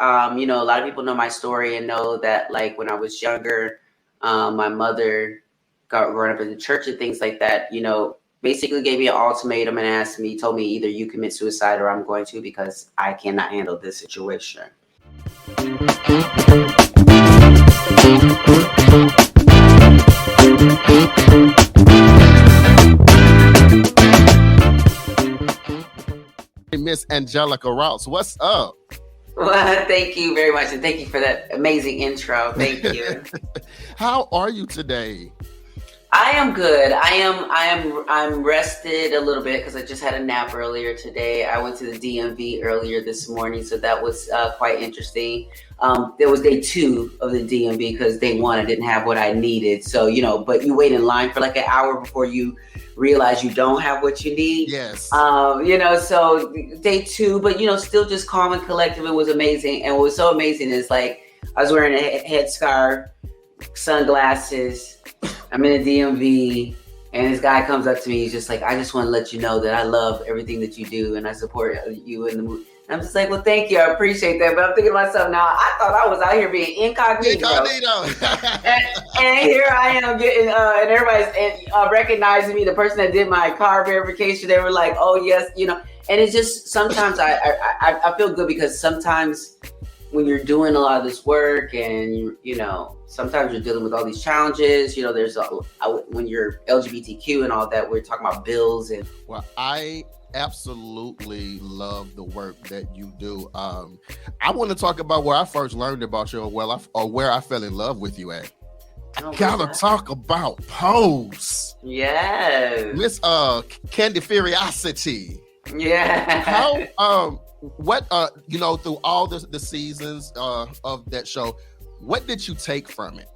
a lot of people know my story and know that like when I was younger, my mother got grown up in the church and things like that, basically gave me an ultimatum and told me either you commit suicide or I'm going to, because I cannot handle this situation. Miss Angelica Ross, what's up? Well, thank you very much, and thank you for that amazing intro. Thank you. How are you today? I am good. I'm rested a little bit because I just had a nap earlier today. I went to the DMV earlier this morning, so that was quite interesting. There was day 2 of the DMV because day 1 I didn't have what I needed. So, but you wait in line for like an hour before you realize you don't have what you need. Yes. So day 2, but still just calm and collective. It was amazing. And what was so amazing is like I was wearing a headscarf, sunglasses. I'm in a DMV, and this guy comes up to me. He's just like, I just want to let you know that I love everything that you do, and I support you in the movie. And I'm just like, well, thank you. I appreciate that. But I'm thinking to myself, now, I thought I was out here being incognito. and here I am getting, and everybody's recognizing me. The person that did my car verification, they were like, oh, yes, And it's just, sometimes I feel good because sometimes when you're doing a lot of this work and sometimes you're dealing with all these challenges, there's when you're LGBTQ and all that, we're talking about bills and. Well, I absolutely love the work that you do. I want to talk about where I first learned about you, or where I fell in love with you at. I gotta talk about Pose. Yes. Miss Candy Furiosity. Yeah. How what through all the seasons of that show, what did you take from it?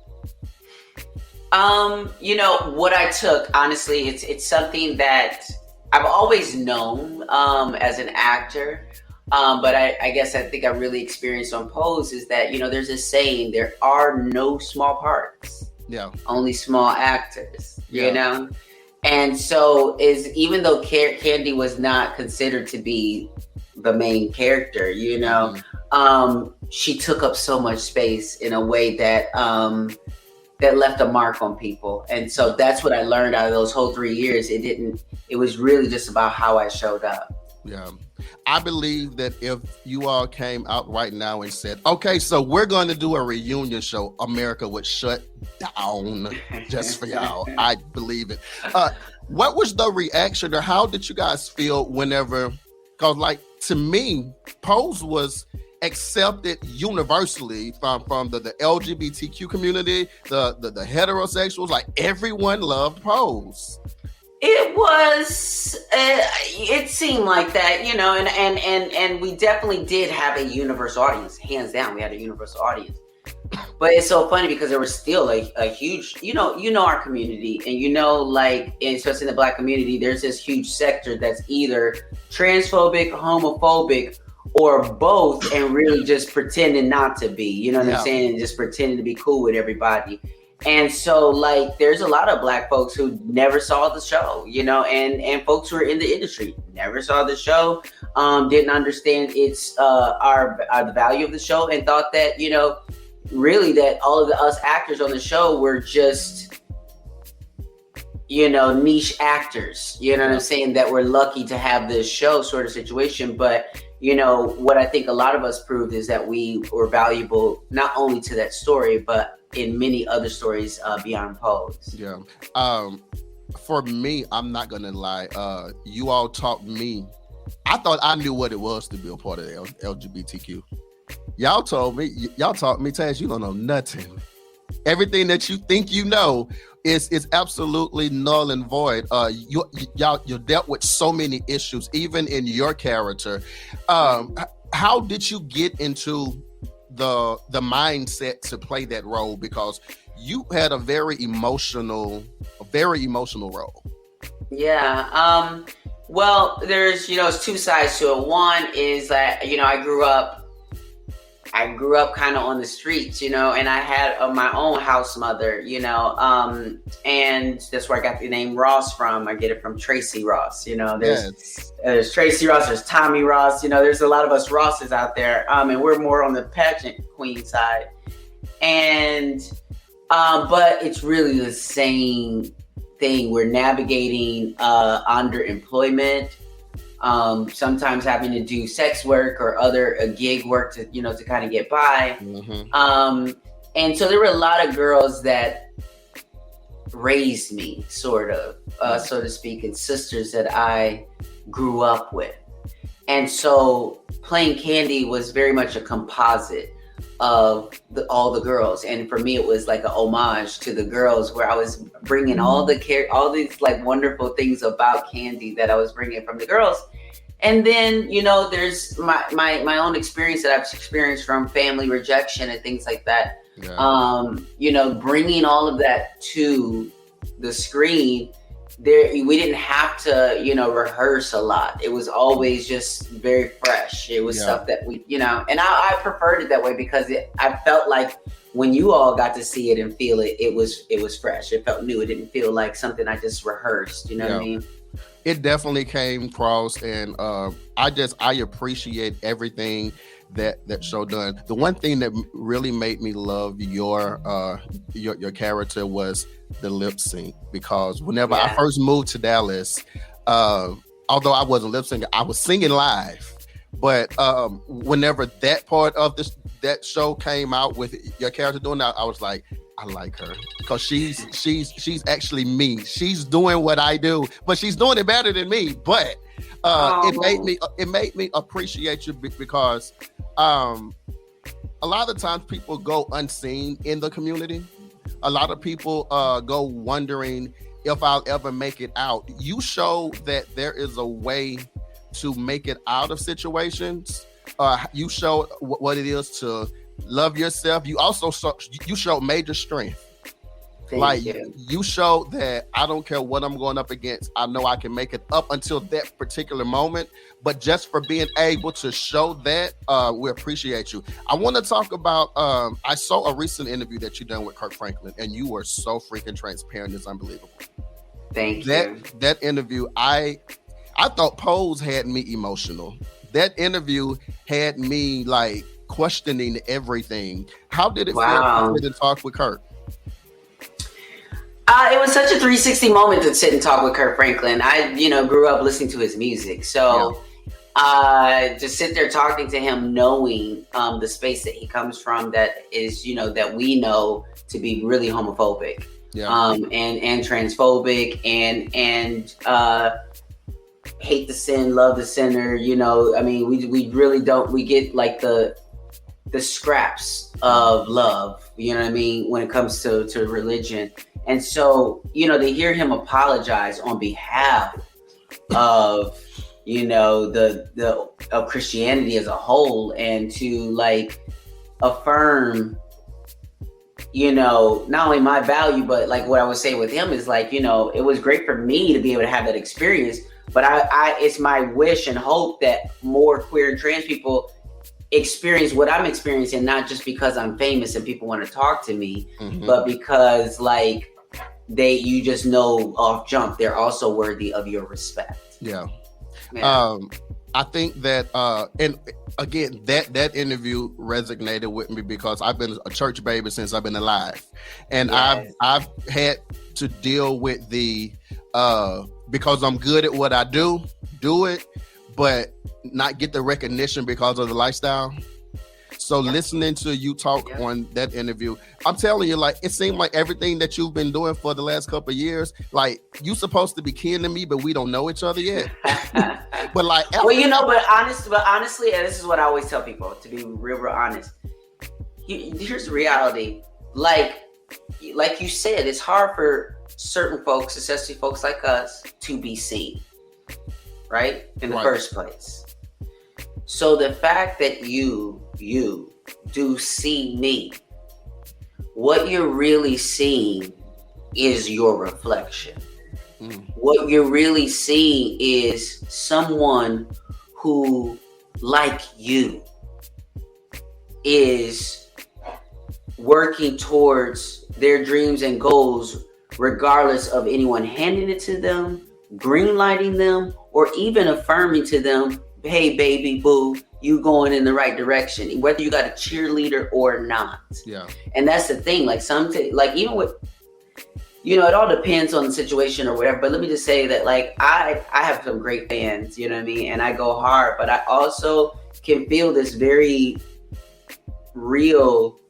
What I took, honestly, it's something that I've always known as an actor, but I guess I think I really experienced on Pose is that there's a saying, there are no small parts, only small actors, and so even though Candy was not considered to be the main character, she took up so much space in a way that that left a mark on people. And so that's what I learned out of those whole 3 years. It was really just about how I showed up. Yeah. I believe that if you all came out right now and said, okay, so we're going to do a reunion show, America would shut down just for y'all. I believe it. What was the reaction, or how did you guys feel whenever, because like to me, Pose was accepted universally from the LGBTQ community, the heterosexuals, like everyone loved Pose. It was, it seemed like that, and we definitely did have a universal audience, hands down. We had a universal audience, but it's so funny because there was still a huge, our community, and like, and especially in the Black community, there's this huge sector that's either transphobic, homophobic, or both, and really just pretending not to be, what I'm saying, and just pretending to be cool with everybody. And so, like, there's a lot of Black folks who never saw the show, and folks who are in the industry never saw the show, didn't understand its the value of the show, and thought that, really that all of us actors on the show were just, niche actors, what I'm saying, that we're lucky to have this show sort of situation. But, what I think a lot of us proved is that we were valuable not only to that story, but in many other stories beyond Pose. Yeah. For me, I'm not gonna lie. You all taught me. I thought I knew what it was to be a part of the LGBTQ. Y'all taught me, Taz, you don't know nothing. Everything that you think you know is absolutely null and void. You dealt with so many issues, even in your character. How did you get into the mindset to play that role? Because you had a very emotional role. Yeah. Well, there's, it's two sides to it. One is that, I grew up I grew up kind of on the streets, you know, and I had my own house mother, you know, and that's where I got the name Ross from. I get it from Tracy Ross, you know. There's Tracy Ross, there's Tommy Ross, you know. There's a lot of us Rosses out there, and we're more on the pageant queen side, and but it's really the same thing. We're navigating underemployment. Sometimes having to do sex work or other gig work to, you know, to kind of get by. And so there were a lot of girls that raised me, sort of, so to speak, and sisters that I grew up with. And so playing Candy was very much a composite of all the girls, and for me it was like a homage to the girls, where I was bringing all these like wonderful things about Candy that I was bringing from the girls. And then, you know, there's my own experience that I've experienced from family rejection and things like that. You know, bringing all of that to the screen. We didn't have to, you know, rehearse a lot. It was always just very fresh. It was stuff that we, you know, and I preferred it that way because I felt like when you all got to see it and feel it, it was fresh. It felt new. It didn't feel like something I just rehearsed. You know what I mean? It definitely came across, and I appreciate everything that show done. The one thing that really made me love your character was the lip sync, because whenever I first moved to Dallas, although I wasn't lip syncing, I was singing live. But whenever that part of that show came out with your character doing that, I was like, I like her because she's actually me. She's doing what I do, but she's doing it better than me. But it made me appreciate you because a lot of times people go unseen in the community. A lot of people go wondering if I'll ever make it out. You show that there is a way to make it out of situations. You show what it is to love yourself. You also show major strength. You show that I don't care what I'm going up against. I know I can make it up until that particular moment. But just for being able to show that, we appreciate you. I want to talk about, I saw a recent interview that you done with Kirk Franklin, and you were so freaking transparent. It's unbelievable. Thank you. That interview, I thought Pose had me emotional. That interview had me like questioning everything. How did it feel to talk with Kirk? It was such a 360 moment to sit and talk with Kirk Franklin. I, you know, grew up listening to his music. So to sit there talking to him, knowing the space that he comes from, that is, you know, that we know to be really homophobic and transphobic and hate the sin, love the sinner. You know, I mean, we really don't, we get like the scraps of love, you know what I mean, when it comes to religion. And so, you know, to hear him apologize on behalf of, you know, of Christianity as a whole, and to like affirm, you know, not only my value, but like what I would say with him is like, you know, it was great for me to be able to have that experience, but I it's my wish and hope that more queer and trans people experience what I'm experiencing, not just because I'm famous and people want to talk to me, but because like you just know off jump, they're also worthy of your respect. I think that and again, that interview resonated with me because I've been a church baby since I've been alive, and I've had to deal with the because I'm good at what I do it, but not get the recognition because of the lifestyle. So listening to you talk on that interview, I'm telling you, like, it seemed like everything that you've been doing for the last couple of years, like, you supposed to be kin to me, but we don't know each other yet. But like, well, you know, but honestly, and this is what I always tell people, to be real honest. Here's the reality. Like you said, it's hard for certain folks, especially folks like us, to be seen, right? In the first place. So the fact that you do see me, what you're really seeing is your reflection. What you're really seeing is someone who, like you, is working towards their dreams and goals, regardless of anyone handing it to them, greenlighting them, or even affirming to them, hey, baby, boo, you going in the right direction, whether you got a cheerleader or not. Yeah. And that's the thing. Like like even with, it all depends on the situation or whatever. But let me just say that, like, I have some great fans, you know what I mean? And I go hard, but I also can feel this very real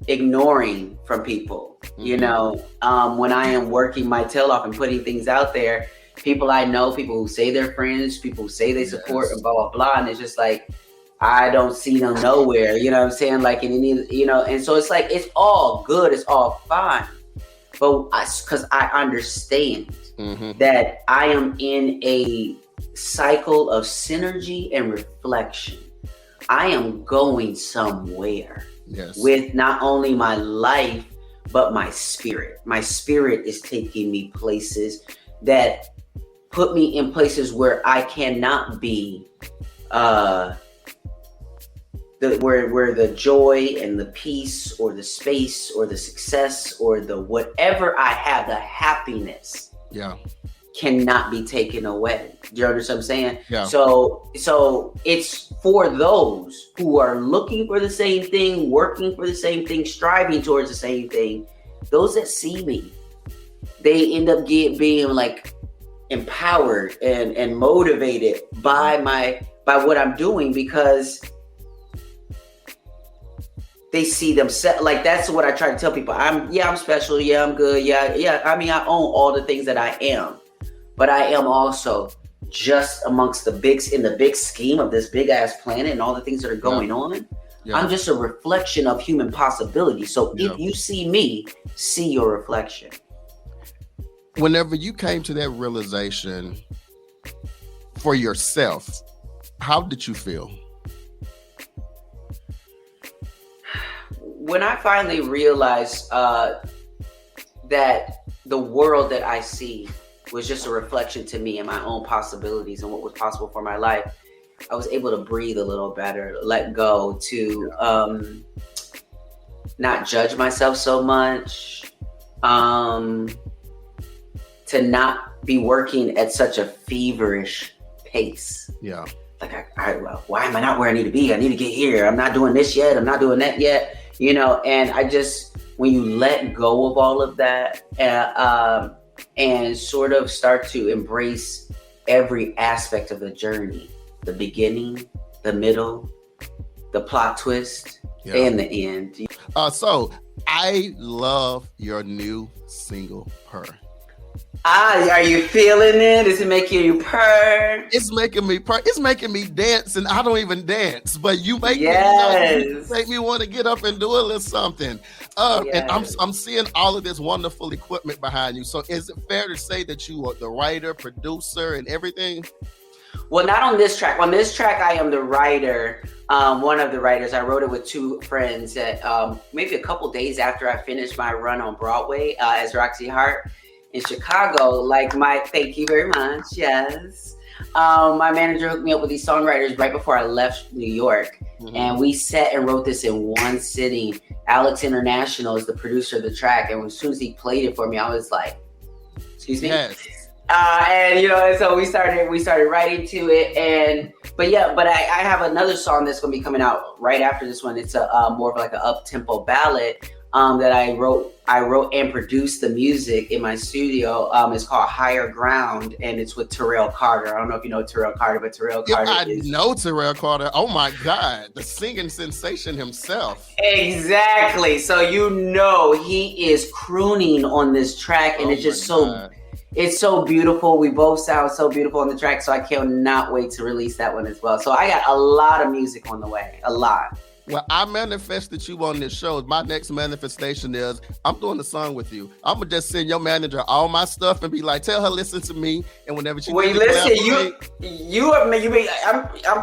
ignoring from people, when I am working my tail off and putting things out there. People I know, people who say they're friends, people who say they support, and blah, blah, blah. And it's just like, I don't see them nowhere, you know what I'm saying? Like, and so it's like, it's all good, it's all fine. But because I understand that I am in a cycle of synergy and reflection. I am going somewhere with not only my life, but my spirit. My spirit is taking me places that put me in places where I cannot be, where the joy and the peace or the space or the success or the whatever I have, the happiness, cannot be taken away. Do you understand what I'm saying? Yeah. So it's for those who are looking for the same thing, working for the same thing, striving towards the same thing. Those that see me, they end up being like empowered and motivated by what I'm doing, because they see themselves. Like, that's what I try to tell people. I'm special. Yeah, I'm good. Yeah. I mean, I own all the things that I am, but I am also just amongst in the big scheme of this big ass planet and all the things that are going on. Yeah. I'm just a reflection of human possibility. So if you see me, see your reflection. Whenever you came to that realization for yourself, how did you feel? When I finally realized that the world that I see was just a reflection to me and my own possibilities and what was possible for my life, I was able to breathe a little better, let go, to not judge myself so much, to not be working at such a feverish pace. Yeah. Like, why am I not where I need to be? I need to get here. I'm not doing this yet. I'm not doing that yet. And I just, when you let go of all of that and sort of start to embrace every aspect of the journey, the beginning, the middle, the plot twist, and the end. So I love your new single, Purr. Are you feeling it? Is it making you purr? It's making me purr. It's making me dance, and I don't even dance. But you make me want to get up and do a little something. And I'm seeing all of this wonderful equipment behind you. So is it fair to say that you are the writer, producer, and everything? Well, not on this track. On this track, I am the writer. One of the writers. I wrote it with two friends that maybe a couple days after I finished my run on Broadway as Roxy Hart in Chicago. Thank you very much. Yes. My manager hooked me up with these songwriters right before I left New York. Mm-hmm. And we sat and wrote this in one sitting. Alex International is the producer of the track. And as soon as he played it for me, I was like, excuse me? Yes. And so we started writing to it. But I have another song that's going to be coming out right after this one. It's a more of like an up-tempo ballad that I wrote and produced the music in my studio. It's called Higher Ground, and it's with Terrell Carter. I don't know if you know Terrell Carter, but Terrell Carter I know Terrell Carter. Oh my God, the singing sensation himself. Exactly. So he is crooning on this track, and it's just it's so beautiful. We both sound so beautiful on the track, so I cannot wait to release that one as well. So I got a lot of music on the way, a lot. Well, I manifested you on this show. My next manifestation is I'm doing a song with you. I'm gonna just send your manager all my stuff and be like, tell her listen to me. And whenever she I'm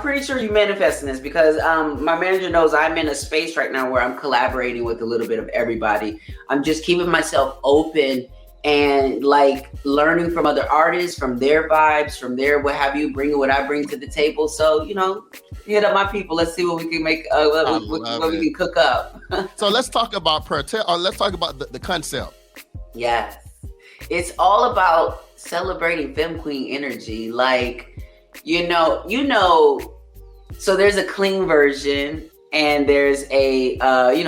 pretty sure you manifesting this because my manager knows I'm in a space right now where I'm collaborating with a little bit of everybody. I'm just keeping myself open and like learning from other artists, from their vibes, from their what have you, bringing what I bring to the table. So, hit up my people. Let's see what we can make, I love what we it. can cook up. So let's talk about let's talk about the concept. Yes. It's all about celebrating femme queen energy. Like, so there's a clean version and there's a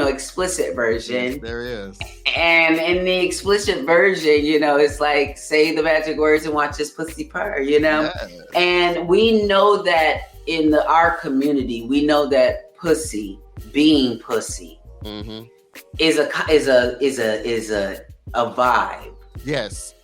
explicit version. Yes, there is. And in the explicit version, it's like say the magic words and watch this pussy purr, Yes. And we know that in our community, we know that pussy, being pussy, Mm-hmm. is a vibe. Yes.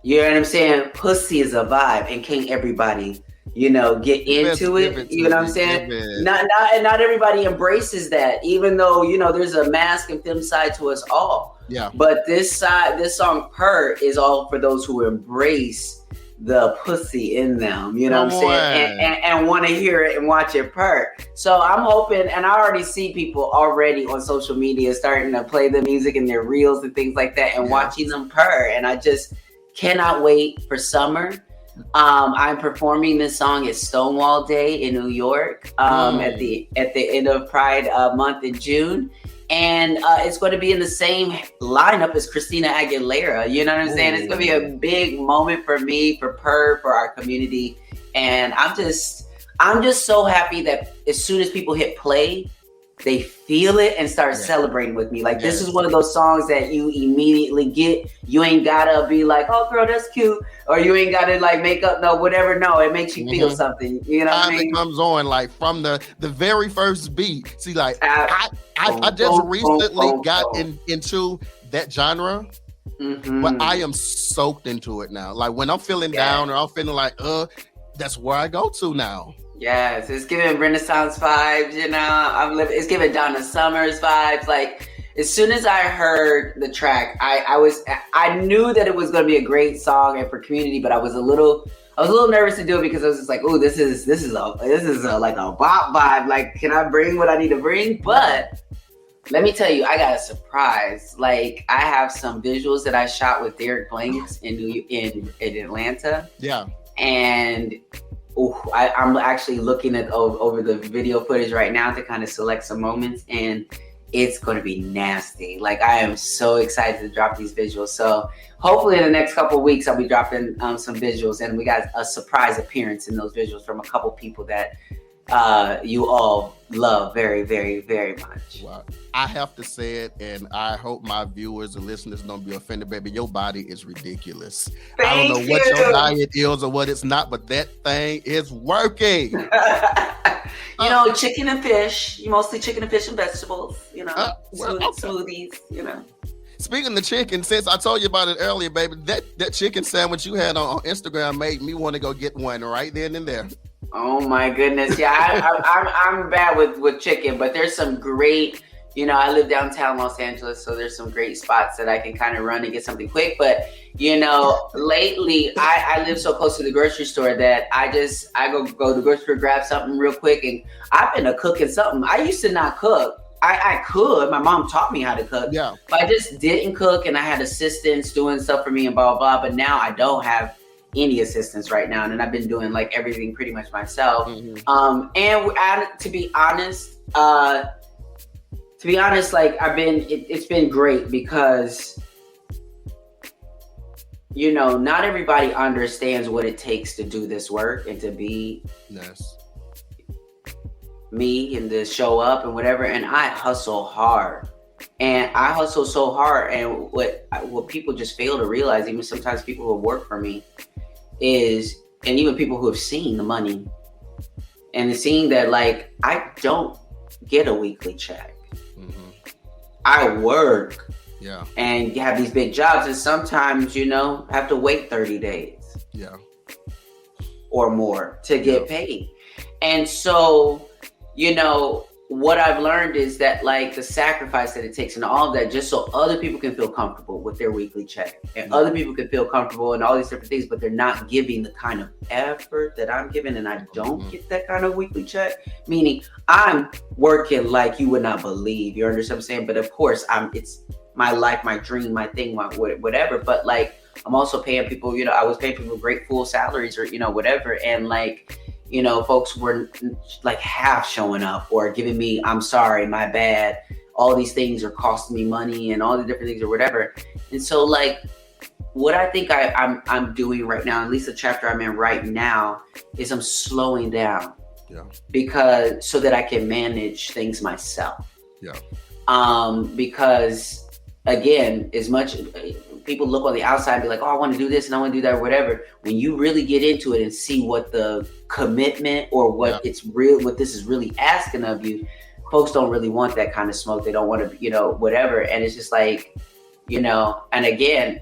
You know what I'm saying? Pussy is a vibe, and can't everybody, get into it? You know what I'm saying? Not everybody embraces that, even though there's a mask and femme side to us all. Yeah. But this song "Purr" is all for those who embrace the pussy in them. You know what I'm saying? And want to hear it and watch it purr. So I'm hoping, and I already see people already on social media starting to play the music in their reels and things like that, and watching them purr. And I just cannot wait for summer. I'm performing this song at Stonewall Day in New York at the end of Pride month in June. And it's going to be in the same lineup as Christina Aguilera. You know what I'm saying? It's going to be a big moment for me, for our community. And I'm just so happy that as soon as people hit play, they feel it and start celebrating with me. Like, this is one of those songs that you immediately get. You ain't gotta be like, oh girl, that's cute. Or you ain't gotta like make up, whatever. No, it makes you feel something. You know what I mean? It comes on like from the very first beat. See, like I just recently got into that genre. Mm-hmm. But I am soaked into it now. Like when I'm feeling down or I'm feeling like, that's where I go to now. Yes, it's giving Renaissance vibes, it's giving Donna Summers vibes. Like, as soon as I heard the track, I knew that it was going to be a great song and for community, but I was a little nervous to do it because I was just like, oh, this is like a bop vibe. Like, can I bring what I need to bring? But let me tell you, I got a surprise. Like, I have some visuals that I shot with Derek Blanks in Atlanta. Yeah. And I'm actually looking at over the video footage right now to kind of select some moments, and it's going to be nasty. Like, I am so excited to drop these visuals. So hopefully in the next couple of weeks, I'll be dropping some visuals, and we got a surprise appearance in those visuals from a couple people that you all love very, very, very much. Wow. I have to say it, and I hope my viewers and listeners don't be offended, baby. Your body is ridiculous. I don't know what your diet is or what it's not, but that thing is working. Chicken and fish. Mostly chicken and fish and vegetables. Smoothies. Speaking of chicken, since I told you about it earlier, baby, that chicken sandwich you had on Instagram made me want to go get one right then and there. Oh my goodness. Yeah, I'm bad with chicken, but there's some great, I live downtown Los Angeles, so there's some great spots that I can kind of run and get something quick. But, lately I live so close to the grocery store that I go to the grocery store, grab something real quick. And I've been cooking something. I used to not cook. I could. My mom taught me how to cook. Yeah. But I just didn't cook, and I had assistants doing stuff for me and blah, blah, blah. But now I don't have any assistance right now, and I've been doing like everything pretty much myself. Mm-hmm. And to be honest, like it's been great because not everybody understands what it takes to do this work and to be me and to show up and whatever. And I hustle hard. And I hustle so hard, and what people just fail to realize, even sometimes people who work for me, and even people who have seen the money and seeing that, like, I don't get a weekly check. Mm-hmm. I work and have these big jobs, and sometimes, have to wait 30 days or more to get paid. And so, what I've learned is that, like, the sacrifice that it takes and all of that, just so other people can feel comfortable with their weekly check, and other people can feel comfortable and all these different things, but they're not giving the kind of effort that I'm giving, and I don't get that kind of weekly check. Meaning, I'm working like you would not believe. You understand what I'm saying? But of course, my life, my dream, my thing, my whatever. But like, I'm also paying people, you know, I was paying people great full salaries or, you know, whatever. And like, you know, folks were like half showing up or giving me, I'm sorry, my bad. All these things are costing me money and all the different things or whatever. And so like, what I think I'm doing right now, at least the chapter I'm in right now, is I'm slowing down. Yeah. Because so that I can manage things myself. Yeah. Because again, as much people look on the outside and be like, oh, I want to do this and I want to do that or whatever. When you really get into it and see what the commitment or what it's real, what this is really asking of you, folks don't really want that kind of smoke. They don't want to, you know, whatever. And it's just like, you know, and again,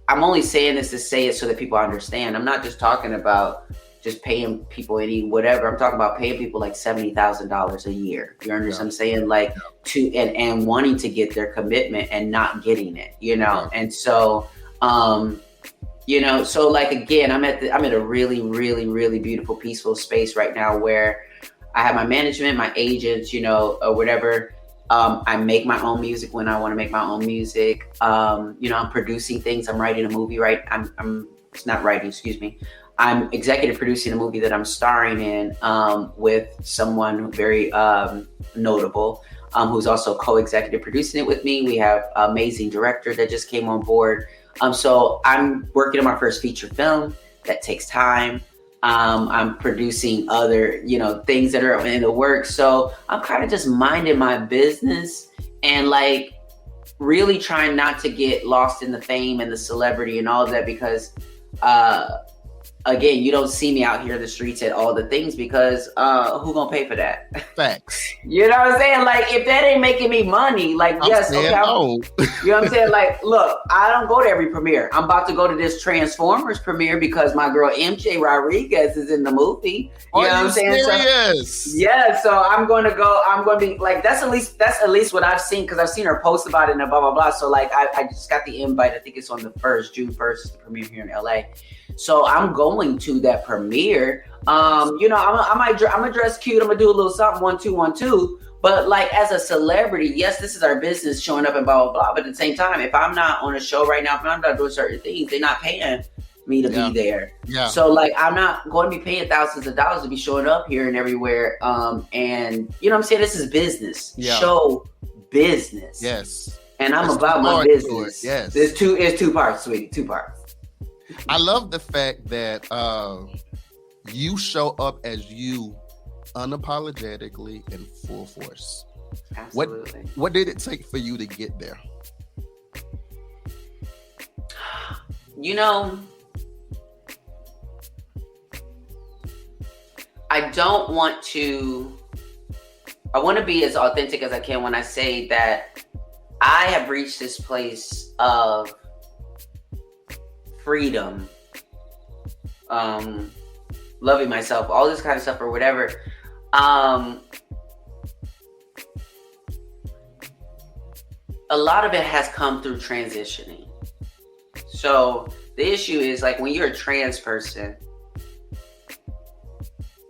I'm only saying this to say it so that people understand. I'm not just talking about just paying people any whatever. I'm talking about paying people like $70,000 a year. You understand what I'm saying? Like to and wanting to get their commitment and not getting it, you know? And so you know, so like again, I'm at a really, really, really beautiful, peaceful space right now where I have my management, my agents, you know, or whatever. I make my own music when I want to make my own music. You know, I'm producing things. I'm writing a movie, right? I'm it's not writing, excuse me. I'm executive producing a movie that I'm starring in with someone very notable, who's also co-executive producing it with me. We have an amazing director that just came on board. So I'm working on my first feature film. That takes time. I'm producing other, you know, things that are in the works. So I'm kind of just minding my business and like really trying not to get lost in the fame and the celebrity and all of that because again, you don't see me out here in the streets at all the things because who gonna pay for that? Facts. You know what I'm saying? Like if that ain't making me money, like yes, okay. No. You know what I'm saying? Like, look, I don't go to every premiere. I'm about to go to this Transformers premiere because my girl MJ Rodriguez is in the movie. You know what I'm saying? Serious? So, yeah, so I'm gonna go. I'm gonna be like that's at least what I've seen because I've seen her post about it and blah blah blah. So like I just got the invite. I think it's on the 1st, June 1st, is the premiere here in LA. So I'm going to that premiere. You know, I'm gonna dress cute. I'm gonna do a little something 1 2 1 2. But like as a celebrity, yes, this is our business showing up and blah blah blah. But at the same time, if I'm not on a show right now, if I'm not doing certain things, they're not paying me to be there. Yeah. So like I'm not going to be paying thousands of dollars to be showing up here and everywhere. And you know what I'm saying? This is business. Yeah. Show business. Yes. And I'm about my business. Yes. It's two parts, sweetie. 2 parts. I love the fact that you show up as you unapologetically in full force. Absolutely. What did it take for you to get there? You know, I want to be as authentic as I can when I say that I have reached this place of freedom, loving myself, all this kind of stuff or whatever. A lot of it has come through transitioning. So the issue is like when you're a trans person,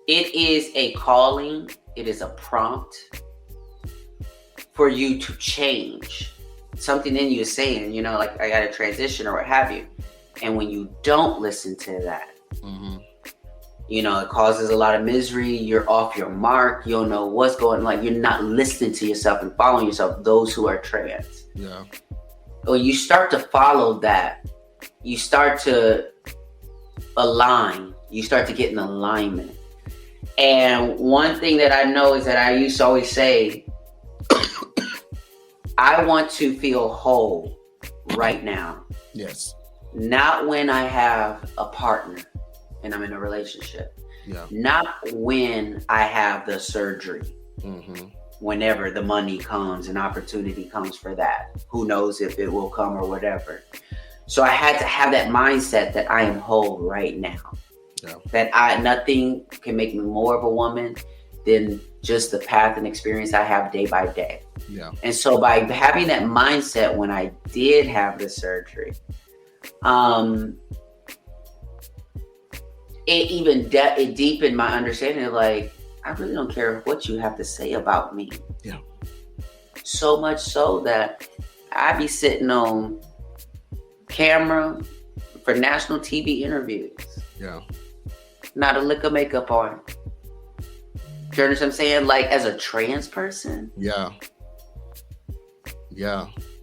it is a calling, it is a prompt for you to change. Something in you is saying, you know, like I got to transition or what have you. And when you don't listen to that, you know, it causes a lot of misery. You're off your mark. You don't know what's going on. Like you're not listening to yourself and following yourself, those who are trans. Yeah. When you start to follow that, you start to align. You start to get in alignment. And one thing that I know is that I used to always say, I want to feel whole right now. Yes. Not when I have a partner and I'm in a relationship. Yeah. Not when I have the surgery. Whenever the money comes and opportunity comes for that. Who knows if it will come or whatever. So I had to have that mindset that I am whole right now. Yeah. That nothing can make me more of a woman than just the path and experience I have day by day. Yeah. And so by having that mindset when I did have the surgery, it deepened my understanding of like, I really don't care what you have to say about me. Yeah. So much so that I be sitting on camera for national TV interviews. Yeah. Not a lick of makeup on. Do you understand what I'm saying? Like, as a trans person. Yeah.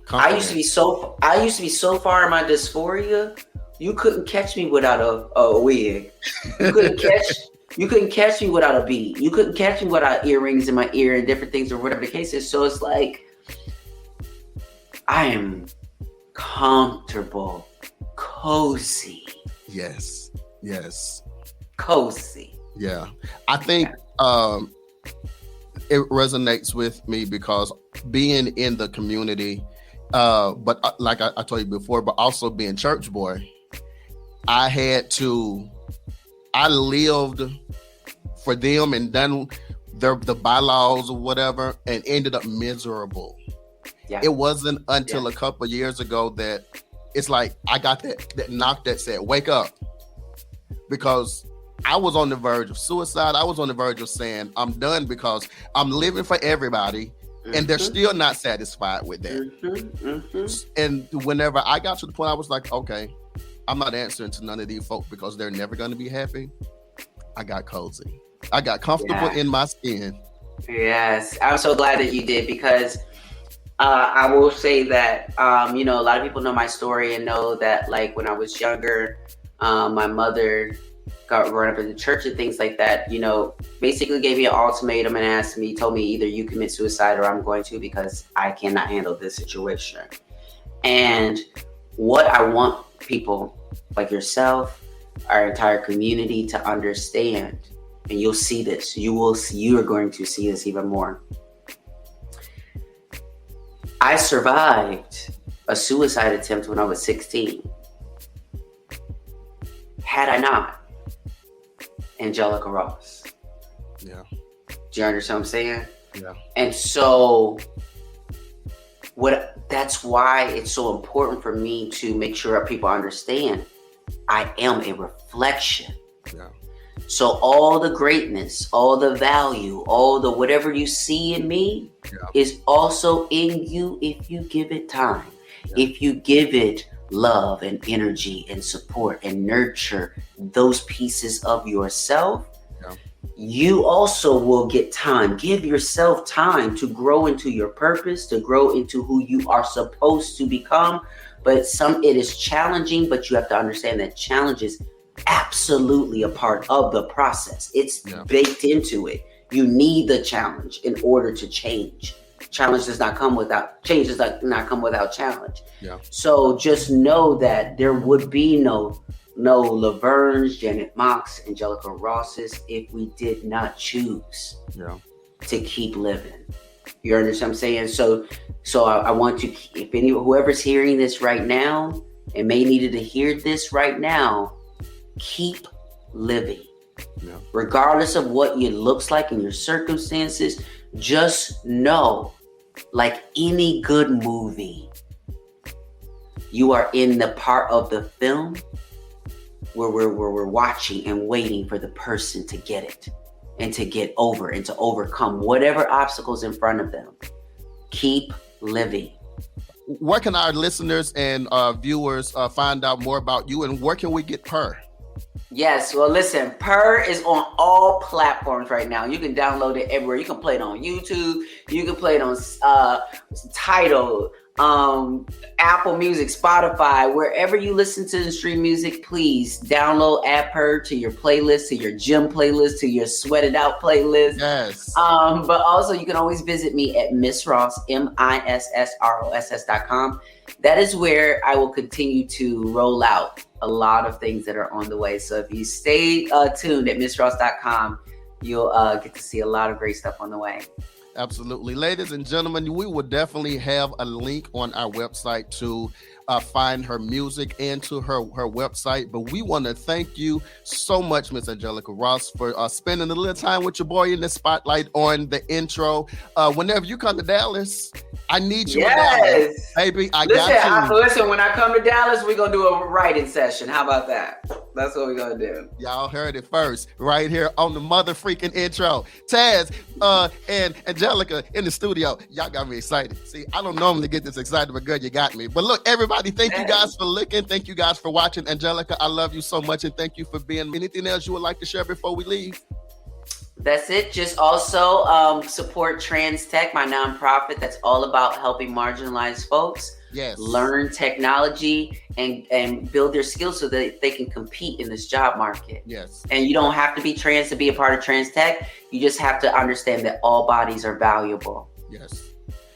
I used to be so far in my dysphoria, you couldn't catch me without a wig. You couldn't catch me without a bead. You couldn't catch me without earrings in my ear and different things or whatever the case is. So it's like, I am comfortable, cozy. Yes. Cozy. Yeah. I think it resonates with me because being in the community, but like I told you before, but also being church boy, I lived for them and done the bylaws or whatever and ended up miserable. Yeah. It wasn't until a couple of years ago that it's like I got that knock that said, wake up. Because I was on the verge of suicide. I was on the verge of saying, I'm done because I'm living for everybody. And they're still not satisfied with that. And whenever I got to the point, I was like, okay, I'm not answering to none of these folks because they're never going to be happy. I got cozy. I got comfortable in my skin. Yes. I'm so glad that you did because I will say that, a lot of people know my story and know that, like, when I was younger, my mother got run up in the church and things like that, basically gave me an ultimatum and told me either you commit suicide or I'm going to because I cannot handle this situation. And what I want people like yourself, our entire community to understand, and you'll see this, you are going to see this even more. I survived a suicide attempt when I was 16. Had I not, Angelica Ross. Yeah. Do you understand what I'm saying? Yeah. And so that's why it's so important for me to make sure people understand I am a reflection. Yeah. So all the greatness, all the value, all the whatever you see in me is also in you if you give it time. Yeah. If you give it love and energy and support and nurture those pieces of yourself, you also will get time. Give yourself time to grow into your purpose, to grow into who you are supposed to become. But it is challenging, but you have to understand that challenge is absolutely a part of the process. It's baked into it. You need the challenge in order to change. Change does not come without challenge. Yeah. So just know that there would be no Laverne's, Janet Mock's, Angelica Ross's if we did not choose to keep living. You understand what I'm saying? So I want to, if whoever's hearing this right now and may needed to hear this right now, keep living. Yeah. Regardless of what it looks like in your circumstances, just know, like any good movie, you are in the part of the film where we're watching and waiting for the person to get it and to get over and to overcome whatever obstacles in front of them. Keep living. Where can our listeners and viewers find out more about you, and where can we get Purr? Yes, well, listen, Purr is on all platforms right now. You can download it everywhere. You can play it on YouTube. You can play it on Tidal, Apple Music, Spotify, wherever you listen to and stream music. Please download, add Purr to your playlist, to your gym playlist, to your sweat it out playlist. Yes. But also you can always visit me at Miss Ross, MISSROSS.com. That is where I will continue to roll out a lot of things that are on the way. So if you stay tuned at MissRoss.com, you'll get to see a lot of great stuff on the way. Absolutely. Ladies and gentlemen, we will definitely have a link on our website to find her music and to her website. But we want to thank you so much, Miss Angelica Ross, for spending a little time with your boy in the spotlight on the intro. Whenever you come to Dallas, I need you in Dallas. Baby, got you. Listen, when I come to Dallas, we're going to do a writing session. How about that? That's what we're going to do. Y'all heard it first right here on the mother freaking intro. Taz and Angelica Angelica in the studio. Y'all got me excited. See, I don't normally get this excited, but girl, you got me. But look, everybody, thank you guys for looking. Thank you guys for watching. Angelica, I love you so much, and thank you for being. Anything else you would like to share before we leave? That's it. Just also support Trans Tech, my nonprofit that's all about helping marginalized folks learn technology and build their skills so that they can compete in this job market. Yes. And you don't have to be trans to be a part of Trans Tech. You just have to understand that all bodies are valuable. Yes.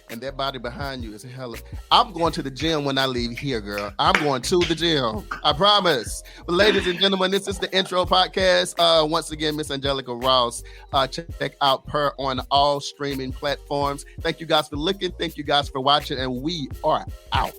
And that body behind you is hella. I'm going to the gym when I leave here, girl. I'm going to the gym. I promise. But ladies and gentlemen, this is the intro podcast. Once again, Miss Angelica Ross. Check out her on all streaming platforms. Thank you guys for looking. Thank you guys for watching. And we are out.